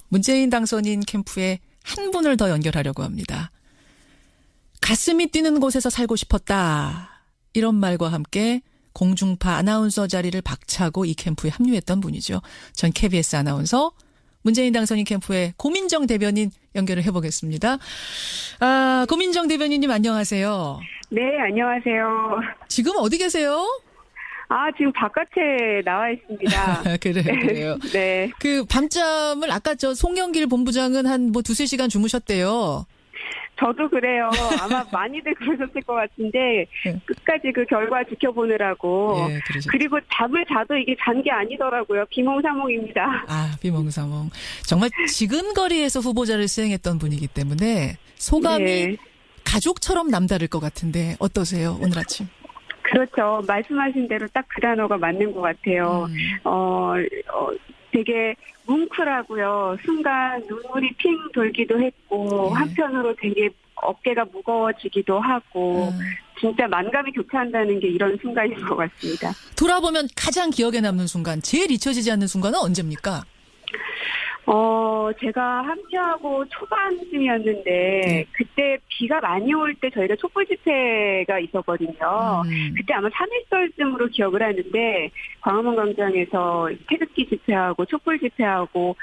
문재인 당선인 캠프에 한 분을 더 연결하려고 합니다. 가슴이 뛰는 곳에서 살고 싶었다. 이런 말과 함께 공중파 아나운서 자리를 박차고 이 캠프에 합류했던 분이죠. 전 KBS 아나운서 문재인 당선인 캠프의 고민정 대변인 연결을 해보겠습니다. 고민정 대변인님 안녕하세요. 네, 안녕하세요. 지금 어디 계세요? 지금 바깥에 나와 있습니다. 그래요. 네. 그 밤잠을 아까 송영길 본부장은 한 두세 시간 주무셨대요. 저도 그래요. 아마 많이들 그러셨을 것 같은데 끝까지 그 결과 지켜보느라고. 예, 그리고 잠을 자도 이게 잔 게 아니더라고요. 비몽사몽입니다. 비몽사몽. 정말 지근거리에서 후보자를 수행했던 분이기 때문에 소감이 네. 가족처럼 남다를 것 같은데 어떠세요? 오늘 아침. 그렇죠. 말씀하신 대로 딱 그 단어가 맞는 것 같아요. 되게 뭉클하고요. 순간 눈물이 핑 돌기도 했고 한편으로 되게 어깨가 무거워지기도 하고 진짜 만감이 교차한다는 게 이런 순간인 것 같습니다. 돌아보면 가장 기억에 남는 순간, 제일 잊혀지지 않는 순간은 언제입니까? 제가 함께하고 초반쯤이었는데 그때 비가 많이 올 때 저희가 촛불 집회가 있었거든요. 그때 아마 3일절쯤으로 기억을 하는데 광화문 광장에서 태극기 집회하고 촛불 집회하고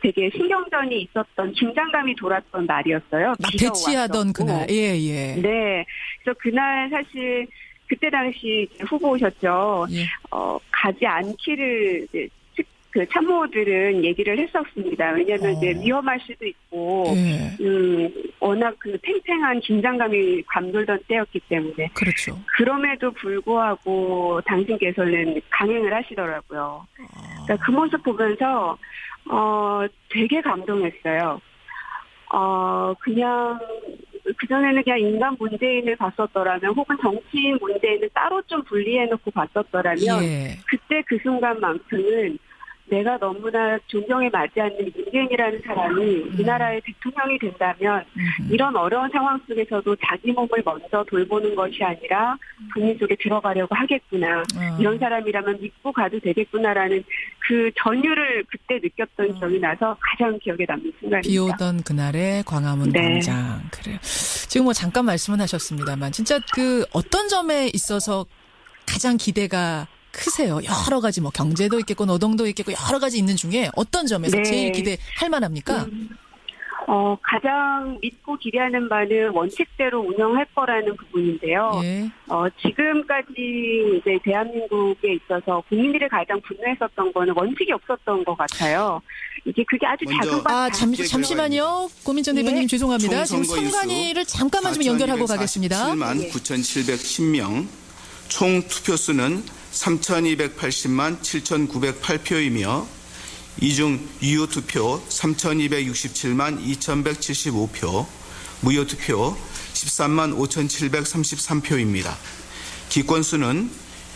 되게 신경전이 있었던 긴장감이 돌았던 날이었어요. 막 대치하던 그날. 예. 네. 그래서 그날 사실 그때 당시 후보셨죠. 예. 가지 않기를 이제 그 참모들은 얘기를 했었습니다. 왜냐하면 이제 위험할 수도 있고, 워낙 그 팽팽한 긴장감이 감돌던 때였기 때문에. 그렇죠. 그럼에도 불구하고 당신께서는 강행을 하시더라고요. 그러니까 그 모습 보면서 되게 감동했어요. 그냥 그전에는 그냥 인간 문재인을 봤었더라면 혹은 정치인 문재인을 따로 좀 분리해놓고 봤었더라면 그때 그 순간만큼은 내가 너무나 존경에 맞지 않는 문재인이라는 사람이 이 나라의 대통령이 된다면 이런 어려운 상황 속에서도 자기 몸을 먼저 돌보는 것이 아니라 국민 속에 들어가려고 하겠구나. 이런 사람이라면 믿고 가도 되겠구나라는 그 전율을 그때 느꼈던 기억이 나서 가장 기억에 남는 순간입니다. 비 오던 그날의 광화문 광장. 그래요. 지금 잠깐 말씀은 하셨습니다만 진짜 그 어떤 점에 있어서 가장 기대가 크세요? 여러 가지 경제도 있겠고 노동도 있겠고 여러 가지 있는 중에 어떤 점에서 제일 기대할 만합니까? 가장 믿고 기대하는 바는 원칙대로 운영할 거라는 부분인데요. 지금까지 이제 대한민국에 있어서 국민들이 가장 분노했었던 거는 원칙이 없었던 것 같아요. 그게 아주 작은 잠시만요. 고민정 대변인 죄송합니다. 지금 선관위를 잠깐만 좀 연결하고 가겠습니다. 7만 9,710명, 총 투표수는 3,280만 7,908표이며 이중 유효투표 3,267만 2,175표, 무효투표 13만 5,733표입니다. 기권수는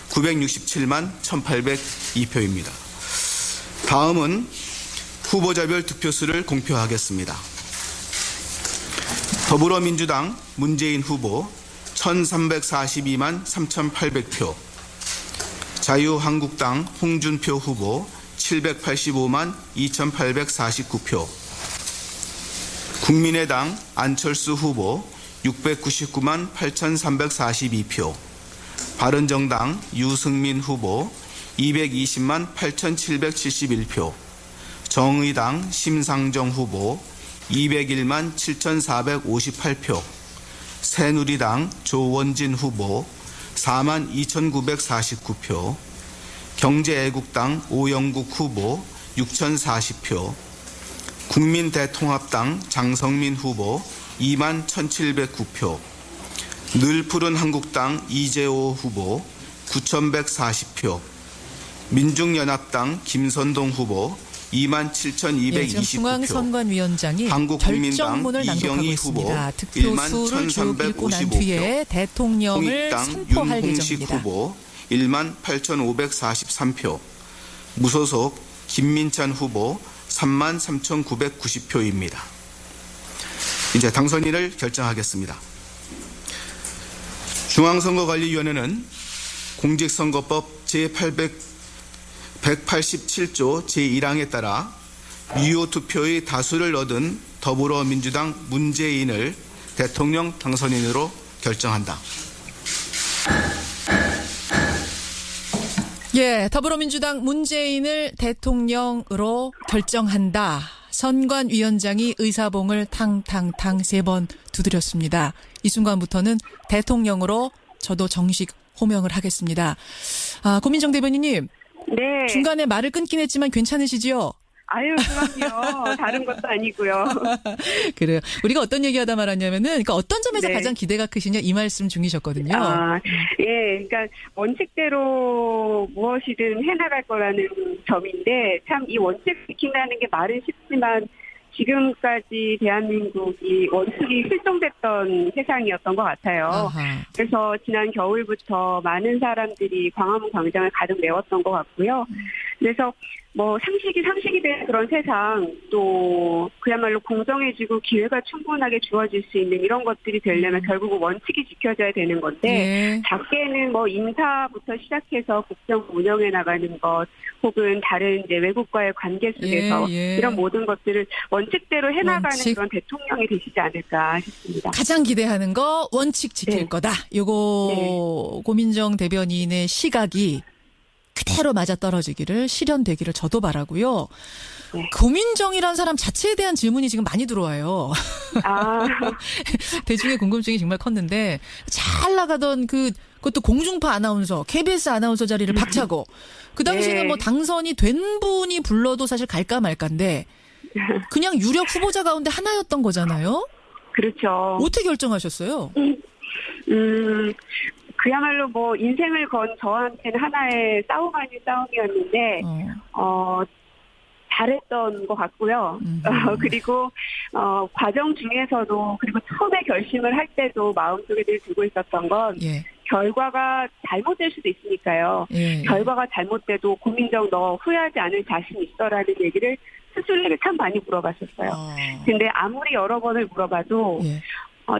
967만 1,802표입니다. 다음은 후보자별 득표수를 공표하겠습니다. 더불어민주당 문재인 후보 1,342만 3,800표, 자유한국당 홍준표 후보 785만 2,849표, 국민의당 안철수 후보 699만 8,342표, 바른정당 유승민 후보 220만 8,771표, 정의당 심상정 후보 201만 7,458표, 새누리당 조원진 후보 4만 2,949표, 경제애국당 오영국 후보 6,040표, 국민대통합당 장성민 후보 2만 1,709표, 늘푸른 한국당 이재호 후보 9,140표, 민중연합당 김선동 후보 27,229표, 중앙선관위원장이 결정문을 낭독하고 있습니다. 득표수를 쭉 읽고 난 뒤에 대통령을 선포할 예정입니다. 후보 18,543표, 무소속 김민찬 후보 33,990표입니다. 이제 당선인을 결정하겠습니다. 중앙선거관리위원회는 공직선거법 제187조 제1항에 따라 유효 투표의 다수를 얻은 더불어민주당 문재인을 대통령 당선인으로 결정한다. 예, 더불어민주당 문재인을 대통령으로 결정한다. 선관위원장이 의사봉을 탕탕탕 3번 두드렸습니다. 이 순간부터는 대통령으로 저도 정식 호명을 하겠습니다. 고민정 대변인님. 네. 중간에 말을 끊긴 했지만 괜찮으시지요? 아유, 그럼요. 다른 것도 아니고요. 그래요. 우리가 어떤 얘기하다 말았냐면은, 그러니까 어떤 점에서 네. 가장 기대가 크시냐 이 말씀 중이셨거든요. 예, 그러니까 원칙대로 무엇이든 해나갈 거라는 점인데 참 이 원칙 지킨다는 게 말은 쉽지만 지금까지 대한민국이 원칙이 실종됐던 세상이었던 것 같아요. 아하. 그래서 지난 겨울부터 많은 사람들이 광화문 광장을 가득 메웠던 것 같고요. 그래서 뭐 상식이 된 그런 세상, 또 그야말로 공정해지고 기회가 충분하게 주어질 수 있는 이런 것들이 되려면 결국은 원칙이 지켜져야 되는 건데 네. 작게는 뭐 인사부터 시작해서 국정 운영해 나가는 것 혹은 다른 이제 외국과의 관계 속에서 이런 모든 것들을 원칙대로 해나가는 그런 대통령이 되시지 않을까 싶습니다. 가장 기대하는 거 원칙 지킬 거다. 요거 고민정 대변인의 시각이 그대로 맞아떨어지기를 실현되기를 저도 바라고요. 네. 고민정이란 사람 자체에 대한 질문이 지금 많이 들어와요. 대중의 궁금증이 정말 컸는데 잘 나가던 그것도 공중파 아나운서, KBS 아나운서 자리를 박차고 그 당시에는 뭐 당선이 된 분이 불러도 사실 갈까 말까인데 그냥 유력 후보자 가운데 하나였던 거잖아요. 그렇죠. 어떻게 결정하셨어요? 그야말로 뭐 인생을 건 저한테는 하나의 싸움 아닌 싸움이었는데 잘했던 것 같고요. 그리고 과정 중에서도 그리고 처음에 결심을 할 때도 마음속에 늘 두고 있었던 건 결과가 잘못될 수도 있으니까요. 결과가 잘못돼도 고민정 너 후회하지 않을 자신 있어라는 얘기를 스스로에게 참 많이 물어봤었어요. 근데 아무리 여러 번을 물어봐도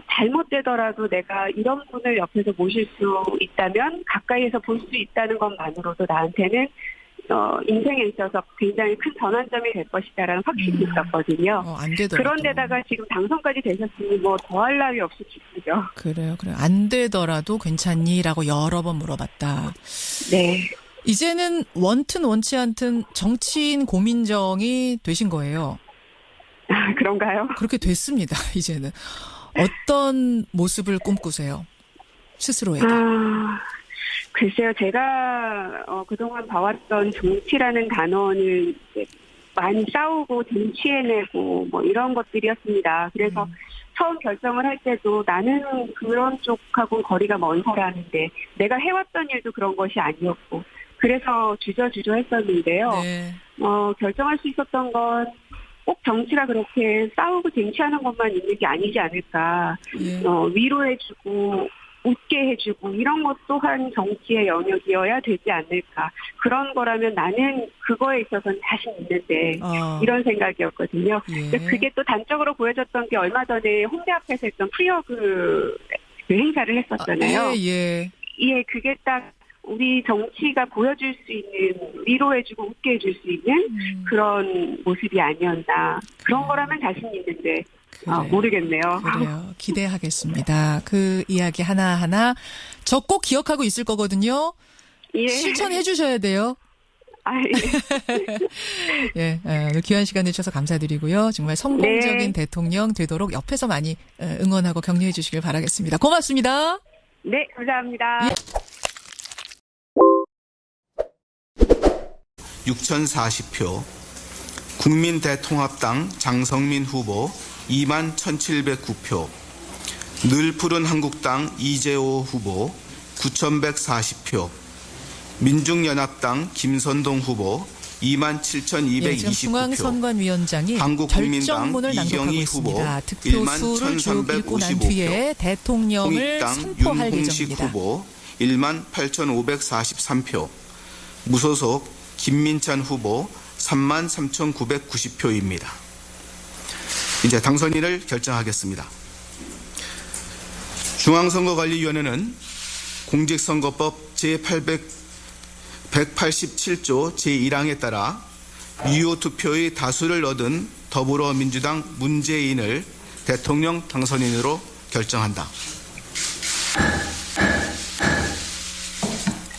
잘못되더라도 내가 이런 분을 옆에서 모실 수 있다면 가까이에서 볼 수 있다는 것만으로도 나한테는 인생에 있어서 굉장히 큰 전환점이 될 것이다라는 확신이 있었거든요. 안 되더라도. 그런데다가 지금 당선까지 되셨으니 뭐 더할 나위 없이 기쁘죠. 그래요. 안 되더라도 괜찮니? 라고 여러 번 물어봤다. 네. 이제는 원튼 원치 않든 정치인 고민정이 되신 거예요. 그런가요? 그렇게 됐습니다. 이제는. 어떤 모습을 꿈꾸세요? 스스로에게. 글쎄요. 제가 그동안 봐왔던 정치라는 단어는 이제 많이 싸우고 쟁취해내고 뭐 이런 것들이었습니다. 그래서 처음 결정을 할 때도 나는 그런 쪽하고는 거리가 먼 사람인데 내가 해왔던 일도 그런 것이 아니었고 그래서 주저주저 했었는데요. 네. 결정할 수 있었던 건 꼭 정치가 그렇게 싸우고 쟁취하는 것만 있는 게 아니지 않을까. 위로해주고 웃게 해주고 이런 것 또한 정치의 영역이어야 되지 않을까. 그런 거라면 나는 그거에 있어서는 자신 있는데 이런 생각이었거든요. 그게 또 단적으로 보여졌던 게 얼마 전에 홍대 앞에서 했던 프리허그 행사를 했었잖아요. 그게 딱 우리 정치가 보여줄 수 있는 위로해주고 웃게 해줄 수 있는 그런 모습이 아니었나. 그런 거라면 자신 있는데 모르겠네요. 그래요. 기대하겠습니다. 그 이야기 하나하나 저 꼭 기억하고 있을 거거든요. 실천해 주셔야 돼요. 귀한 시간 내주셔서 감사드리고요. 정말 성공적인 대통령 되도록 옆에서 많이 응원하고 격려해 주시길 바라겠습니다. 고맙습니다. 네, 감사합니다. 6,040표, 국민대통합당 장성민 후보 21,709표, 늘 푸른 한국당 이재호 후보 9,140표, 민중연합당 김선동 후보 27,220표, 중앙선관위원장이 결정문을 낭독하고 있습니다. 득표수를 쭉 읽고 난 뒤에 대통령을 선포할 예정입니다. 후보 18,543표, 무소속 김민찬 후보 33,990표입니다. 이제 당선인을 결정하겠습니다. 중앙선거관리위원회는 공직선거법 제187조 제1항에 따라 유효 투표의 다수를 얻은 더불어민주당 문재인을 대통령 당선인으로 결정한다.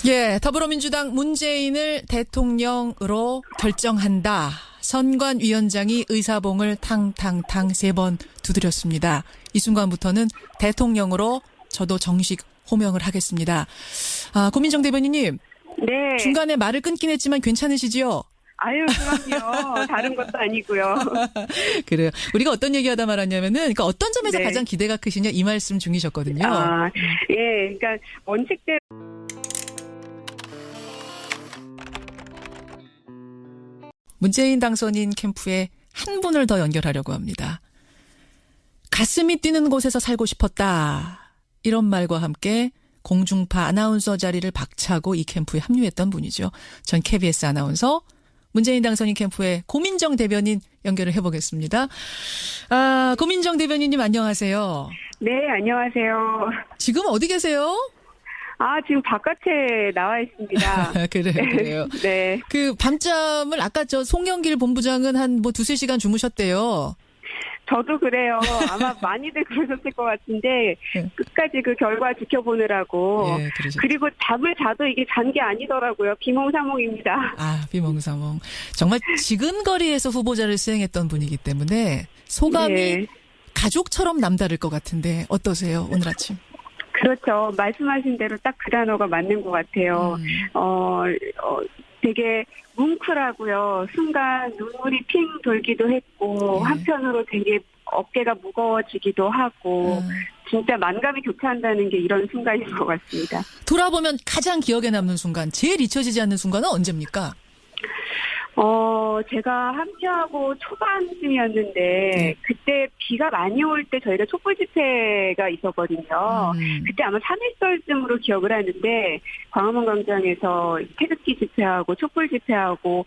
예, 더불어민주당 문재인을 대통령으로 결정한다. 선관위원장이 의사봉을 탕탕탕 3번 두드렸습니다. 이 순간부터는 대통령으로 저도 정식 호명을 하겠습니다. 고민정 대변인님. 네. 중간에 말을 끊긴 했지만 괜찮으시지요? 아유, 그럼요. 다른 것도 아니고요. 그래요. 우리가 어떤 얘기하다 말았냐면은, 그러니까 어떤 점에서 네. 가장 기대가 크시냐 이 말씀 중이셨거든요. 예, 그러니까 원칙대로. 문재인 당선인 캠프에 한 분을 더 연결하려고 합니다. 가슴이 뛰는 곳에서 살고 싶었다. 이런 말과 함께 공중파 아나운서 자리를 박차고 이 캠프에 합류했던 분이죠. 전 KBS 아나운서 문재인 당선인 캠프의 고민정 대변인 연결을 해보겠습니다. 고민정 대변인님 안녕하세요. 네, 안녕하세요. 지금 어디 계세요? 지금 바깥에 나와 있습니다. 그래요. 네. 그 밤잠을 아까 송영길 본부장은 한 2-3시간 주무셨대요. 저도 그래요. 아마 많이들 그러셨을 것 같은데 끝까지 그 결과 지켜보느라고. 예, 그리고 잠을 자도 이게 잔 게 아니더라고요. 비몽사몽입니다. 비몽사몽. 정말 지근거리에서 후보자를 수행했던 분이기 때문에 소감이 네. 가족처럼 남다를 것 같은데 어떠세요? 오늘 아침. 그렇죠. 말씀하신 대로 딱 그 단어가 맞는 것 같아요. 되게 뭉클하고요. 순간 눈물이 핑 돌기도 했고 한편으로 되게 어깨가 무거워지기도 하고 진짜 만감이 교차한다는 게 이런 순간인 것 같습니다. 돌아보면 가장 기억에 남는 순간, 제일 잊혀지지 않는 순간은 언제입니까? 제가 함께하고 초반쯤이었는데 그때 비가 많이 올 때 저희가 촛불 집회가 있었거든요. 그때 아마 3일절쯤으로 기억을 하는데 광화문 광장에서 태극기 집회하고 촛불 집회하고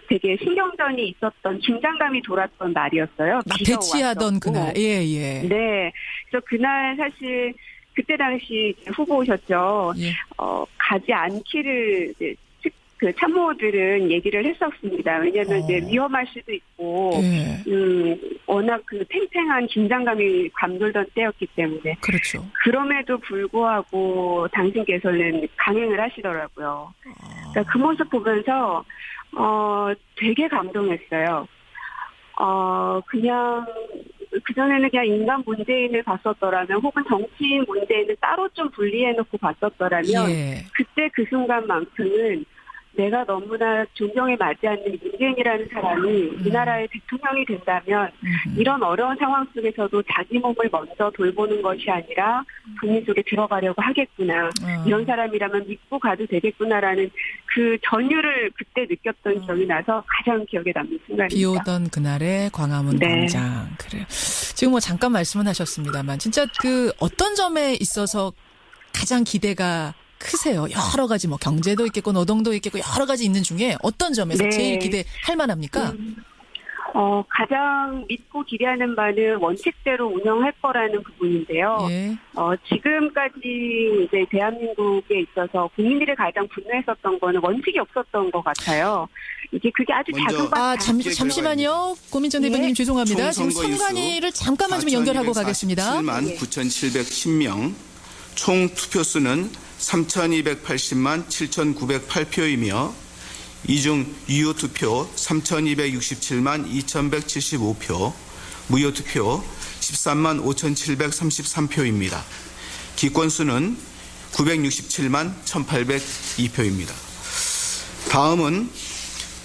되게 신경전이 있었던 긴장감이 돌았던 날이었어요. 막 대치하던 그날. 예. 네. 그래서 그날 사실 그때 당시 후보셨죠. 예. 가지 않기를 이제 그 참모들은 얘기를 했었습니다. 왜냐하면 이제 위험할 수도 있고, 워낙 그 팽팽한 긴장감이 감돌던 때였기 때문에. 그렇죠. 그럼에도 불구하고 당신께서는 강행을 하시더라고요. 그러니까 그 모습 보면서 되게 감동했어요. 그냥 그전에는 그냥 인간 문재인을 봤었더라면 혹은 정치인 문재인을 따로 좀 분리해놓고 봤었더라면 그때 그 순간만큼은 내가 너무나 존경에 맞지 않는 문재인이라는 사람이 이 나라의 대통령이 된다면 이런 어려운 상황 속에서도 자기 몸을 먼저 돌보는 것이 아니라 국민 속에 들어가려고 하겠구나. 이런 사람이라면 믿고 가도 되겠구나라는 그 전율을 그때 느꼈던 기억이 나서 가장 기억에 남는 순간입니다. 비 오던 그날의 광화문 광장. 그래요. 지금 잠깐 말씀은 하셨습니다만 진짜 그 어떤 점에 있어서 가장 기대가 크세요? 여러 가지 경제도 있겠고 노동도 있겠고 여러 가지 있는 중에 어떤 점에서 제일 기대할 만합니까? 가장 믿고 기대하는 바는 원칙대로 운영할 거라는 부분인데요. 지금까지 이제 대한민국에 있어서 국민들이 가장 분노했었던 거는 원칙이 없었던 것 같아요. 그게 아주 작은 잠시만요. 고민정 대변인 죄송합니다. 지금 선관위를 잠깐만 좀 연결하고 가겠습니다. 7만 9,710명, 총 투표수는 3,280만 7,908표이며 이중 유효 투표 3,267만 2,175표, 무효 투표 13만 5,733표입니다. 기권수는 967만 1,802표입니다. 다음은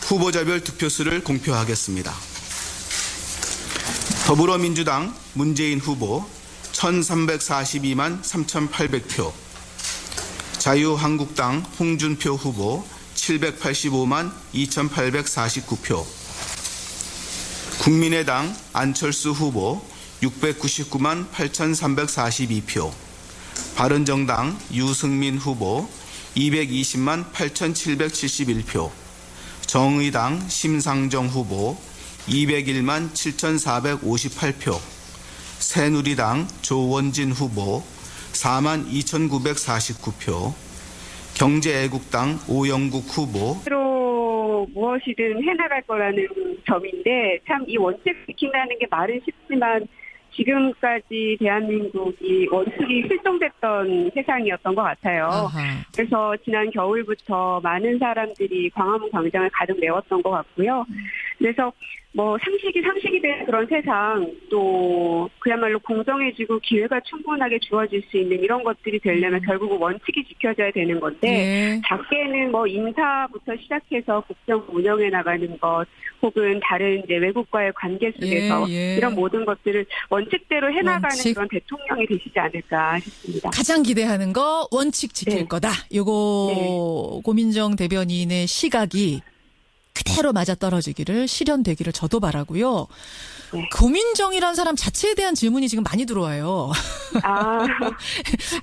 후보자별 득표수를 공표하겠습니다. 더불어민주당 문재인 후보 1,342만 3,800표, 자유한국당 홍준표 후보 785만 2,849표, 국민의당 안철수 후보 699만 8,342표, 바른정당 유승민 후보 220만 8,771표, 정의당 심상정 후보 201만 7,458표, 새누리당 조원진 후보 4만 2,949표, 경제애국당 오영국 후보 무엇이든 해나갈 거라는 점인데 참 이 원칙 지킨다는 게 말은 쉽지만 지금까지 대한민국이 원칙이 실종됐던 세상이었던 것 같아요. 아하. 그래서 지난 겨울부터 많은 사람들이 광화문 광장을 가득 메웠던 것 같고요. 그래서 뭐 상식이 된 그런 세상, 또 그야말로 공정해지고 기회가 충분하게 주어질 수 있는 이런 것들이 되려면 결국은 원칙이 지켜져야 되는 건데 예. 작게는 뭐 인사부터 시작해서 국정 운영해 나가는 것 혹은 다른 이제 외국과의 관계 속에서 이런 모든 것들을 원칙대로 해나가는 그런 대통령이 되시지 않을까 싶습니다. 가장 기대하는 거 원칙 지킬 거다. 요거 고민정 대변인의 시각이 그대로 맞아떨어지기를 실현되기를 저도 바라고요. 네. 고민정이란 사람 자체에 대한 질문이 지금 많이 들어와요.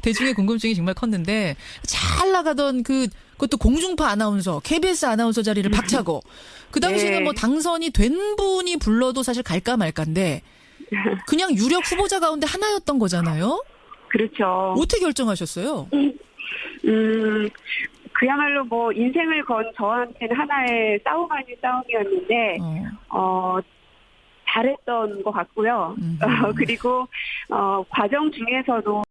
대중의 궁금증이 정말 컸는데 잘 나가던 그것도 공중파 아나운서, KBS 아나운서 자리를 박차고 그 당시에는 뭐 당선이 된 분이 불러도 사실 갈까 말까인데 그냥 유력 후보자 가운데 하나였던 거잖아요. 그렇죠. 어떻게 결정하셨어요? 그야말로 뭐 인생을 건 저한테는 하나의 싸움 아닌 싸움이었는데 잘했던 것 같고요. 그리고 과정 중에서도